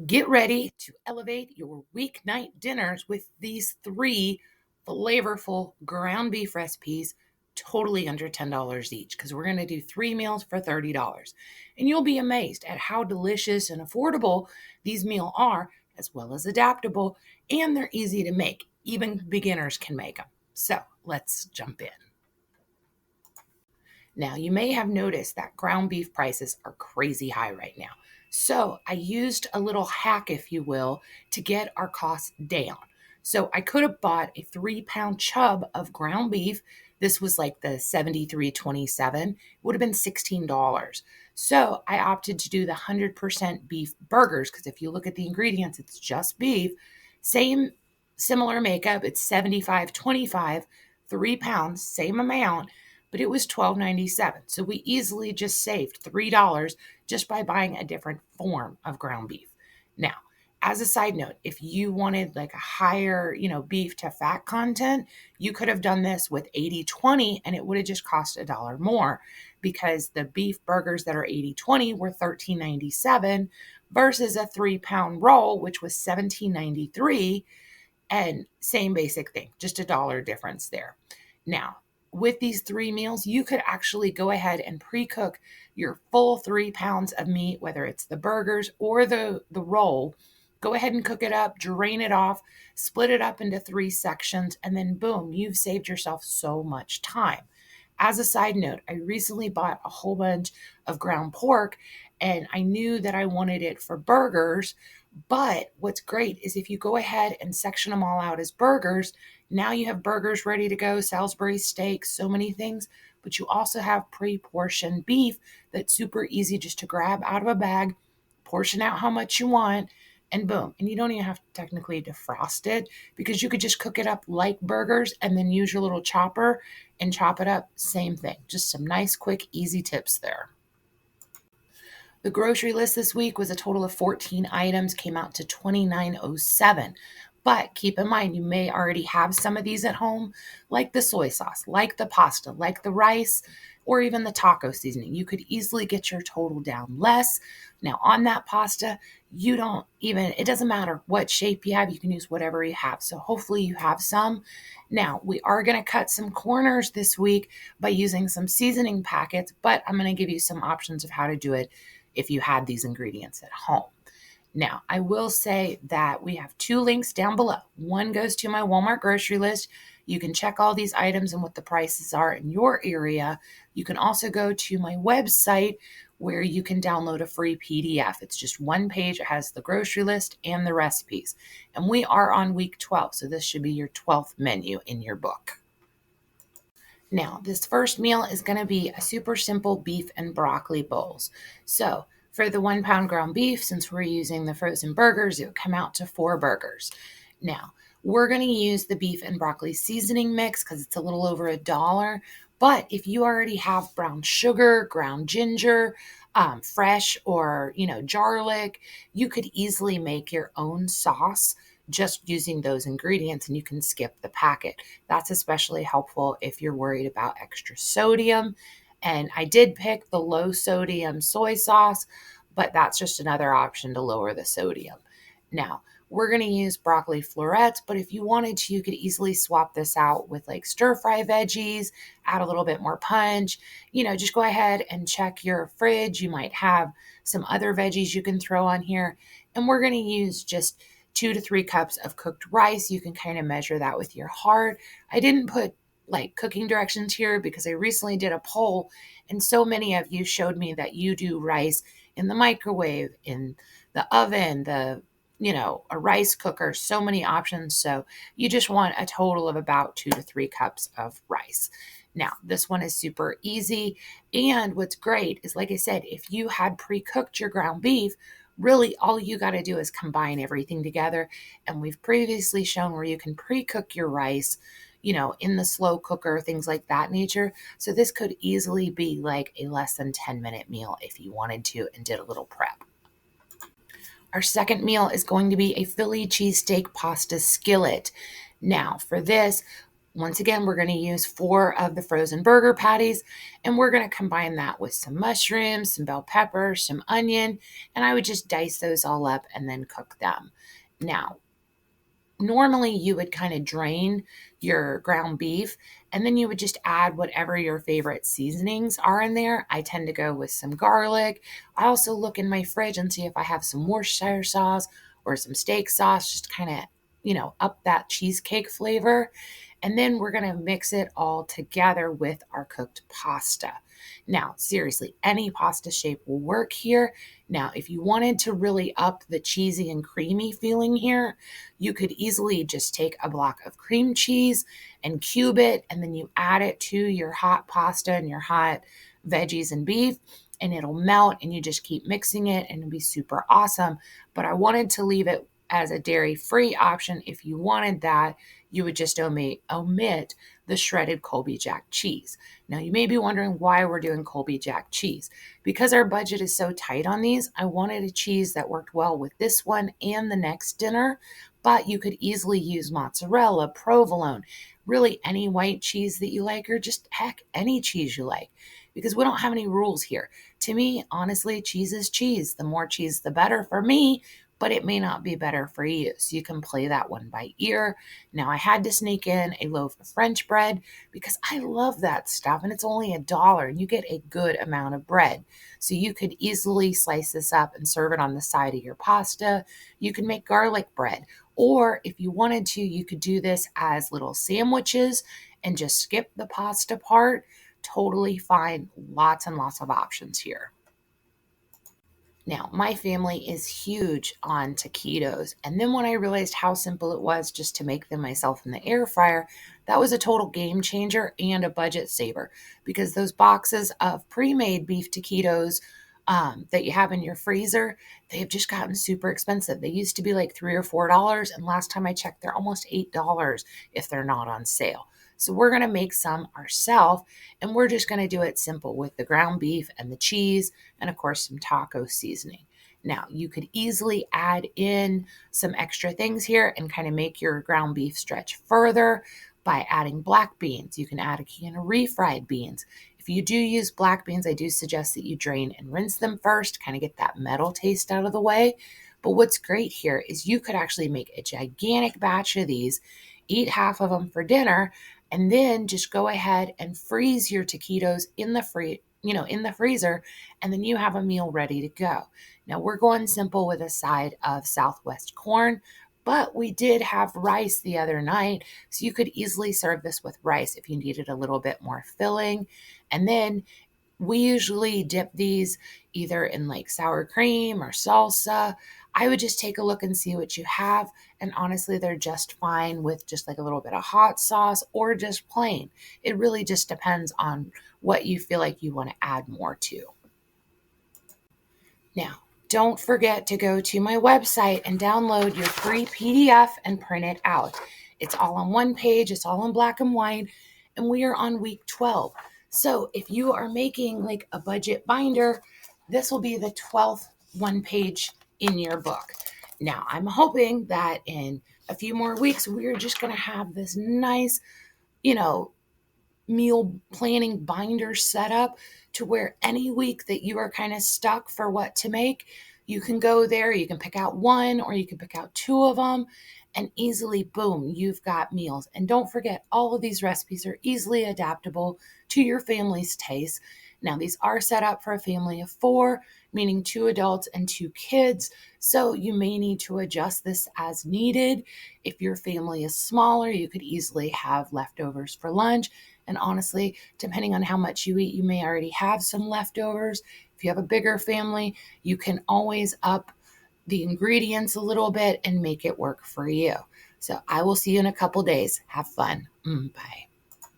Get ready to elevate your weeknight dinners with these 3 flavorful ground beef recipes, totally under $10 each, because we're going to do 3 meals for $30. And you'll be amazed at how delicious and affordable these meals are, as well as adaptable, and they're easy to make. Even beginners can make them. So let's jump in. Now, you may have noticed that ground beef prices are crazy high right now. So I used a little hack, if you will, to get our costs down. So I could have bought a 3 pound chub of ground beef. This was like the 73.27. It would have been $16. So I opted to do the 100% beef burgers because if you look at the ingredients, it's just beef. Same similar makeup. It's 75.25, 3 pounds, same amount, but it was $12.97. So we easily just saved $3 just by buying a different form of ground beef. Now, as a side note, if you wanted like a higher, beef to fat content, you could have done this with 80/20 and it would have just cost $1 more because the beef burgers that are 80/20 were $13.97 versus a 3 pound roll, which was $17.93. And same basic thing, just $1 difference there. Now, with these 3 meals, you could actually go ahead and pre-cook your full 3 pounds of meat, whether it's the burgers or the roll. Go ahead and cook it up, drain it off, split it up into 3 sections, and then boom, you've saved yourself so much time. As a side note, I recently bought a whole bunch of ground pork and I knew that I wanted it for burgers. But what's great is if you go ahead and section them all out as burgers, now you have burgers ready to go, Salisbury steaks, so many things. But you also have pre-portioned beef that's super easy just to grab out of a bag, portion out how much you want, and boom. And you don't even have to technically defrost it because you could just cook it up like burgers and then use your little chopper and chop it up. Same thing. Just some nice, quick, easy tips there. The grocery list this week was a total of 14 items, came out to $29.07. But keep in mind, you may already have some of these at home, like the soy sauce, like the pasta, like the rice, or even the taco seasoning. You could easily get your total down less. Now, on that pasta, it doesn't matter what shape you have, you can use whatever you have. So hopefully you have some. Now, we are going to cut some corners this week by using some seasoning packets, but I'm going to give you some options of how to do it if you had these ingredients at home. Now, I will say that we have 2 links down below. One goes to my Walmart grocery list. You can check all these items and what the prices are in your area. You can also go to my website where you can download a free PDF. It's just one page. It has the grocery list and the recipes. And we are on week 12, so this should be your 12th menu in your book. Now, this first meal is going to be a super simple beef and broccoli bowls. So for the 1 pound ground beef, since we're using the frozen burgers, it would come out to 4 burgers. Now, we're going to use the beef and broccoli seasoning mix because it's a little over $1. But if you already have brown sugar, ground ginger, fresh or, garlic, you could easily make your own sauce just using those ingredients and you can skip the packet. That's especially helpful if you're worried about extra sodium. And I did pick the low sodium soy sauce, but that's just another option to lower the sodium. Now, we're going to use broccoli florets, but if you wanted to, you could easily swap this out with like stir fry veggies, add a little bit more punch. Just go ahead and check your fridge. You might have some other veggies you can throw on here. And we're going to use just 2 to 3 cups of cooked rice. You can kind of measure that with your heart. I didn't put like cooking directions here because I recently did a poll and so many of you showed me that you do rice in the microwave, in the oven, a rice cooker, so many options. So you just want a total of about 2 to 3 cups of rice. Now, this one is super easy. And what's great is, like I said, if you had pre-cooked your ground beef, really all you got to do is combine everything together. And we've previously shown where you can pre-cook your rice, in the slow cooker, things like that nature. So this could easily be like a less than 10-minute meal if you wanted to and did a little prep. Our second meal is going to be a Philly cheesesteak pasta skillet. Now, for this, Once again, we're going to use 4 of the frozen burger patties, and we're going to combine that with some mushrooms, some bell pepper, some onion, and I would just dice those all up and then cook them. Now, normally you would kind of drain your ground beef and then you would just add whatever your favorite seasonings are in there. I tend to go with some garlic. I also look in my fridge and see if I have some Worcestershire sauce or some steak sauce, just kind of, up that cheesecake flavor. And then we're going to mix it all together with our cooked pasta. Now, seriously, any pasta shape will work here. Now, if you wanted to really up the cheesy and creamy feeling here, you could easily just take a block of cream cheese and cube it, and then you add it to your hot pasta and your hot veggies and beef, and it'll melt, and you just keep mixing it, and it'll be super awesome. But I wanted to leave it as a dairy-free option. If you wanted that, you would just omit the shredded Colby Jack cheese. Now, you may be wondering why we're doing Colby Jack cheese. Because our budget is so tight on these, I wanted a cheese that worked well with this one and the next dinner, but you could easily use mozzarella, provolone, really any white cheese that you like, or just heck, any cheese you like, because we don't have any rules here. To me, honestly, cheese is cheese. The more cheese, the better for me, but it may not be better for you. So you can play that one by ear. Now, I had to sneak in a loaf of French bread because I love that stuff, and it's only $1 and you get a good amount of bread. So you could easily slice this up and serve it on the side of your pasta. You can make garlic bread, or if you wanted to, you could do this as little sandwiches and just skip the pasta part. Totally fine. Lots and lots of options here. Now, my family is huge on taquitos. And then when I realized how simple it was just to make them myself in the air fryer, that was a total game changer and a budget saver, because those boxes of pre-made beef taquitos that you have in your freezer, they have just gotten super expensive. They used to be like $3 or $4. And last time I checked, they're almost $8 if they're not on sale. So we're going to make some ourselves, and we're just going to do it simple with the ground beef and the cheese and of course some taco seasoning. Now, you could easily add in some extra things here and kind of make your ground beef stretch further by adding black beans. You can add a can of refried beans. If you do use black beans, I do suggest that you drain and rinse them first, kind of get that metal taste out of the way. But what's great here is you could actually make a gigantic batch of these, eat half of them for dinner, and then just go ahead and freeze your taquitos in the freezer, and then you have a meal ready to go. Now, we're going simple with a side of Southwest corn, but we did have rice the other night, so you could easily serve this with rice if you needed a little bit more filling. And then we usually dip these either in like sour cream or salsa. I would just take a look and see what you have. And honestly, they're just fine with just like a little bit of hot sauce or just plain. It really just depends on what you feel like you want to add more to. Now, don't forget to go to my website and download your free PDF and print it out. It's all on one page, it's all in black and white, and we are on week 12. So if you are making like a budget binder, this will be the 12th one page in your book. Now, I'm hoping that in a few more weeks, we're just going to have this nice, you know, meal planning binder set up to where any week that you are kind of stuck for what to make, you can go there, you can pick out one or you can pick out two of them, and easily, boom, you've got meals. And don't forget, all of these recipes are easily adaptable to your family's taste. Now, these are set up for a family of 4, meaning 2 adults and 2 kids. So you may need to adjust this as needed. If your family is smaller, you could easily have leftovers for lunch. And honestly, depending on how much you eat, you may already have some leftovers. If you have a bigger family, you can always up the ingredients a little bit and make it work for you. So I will see you in a couple days. Have fun. Bye.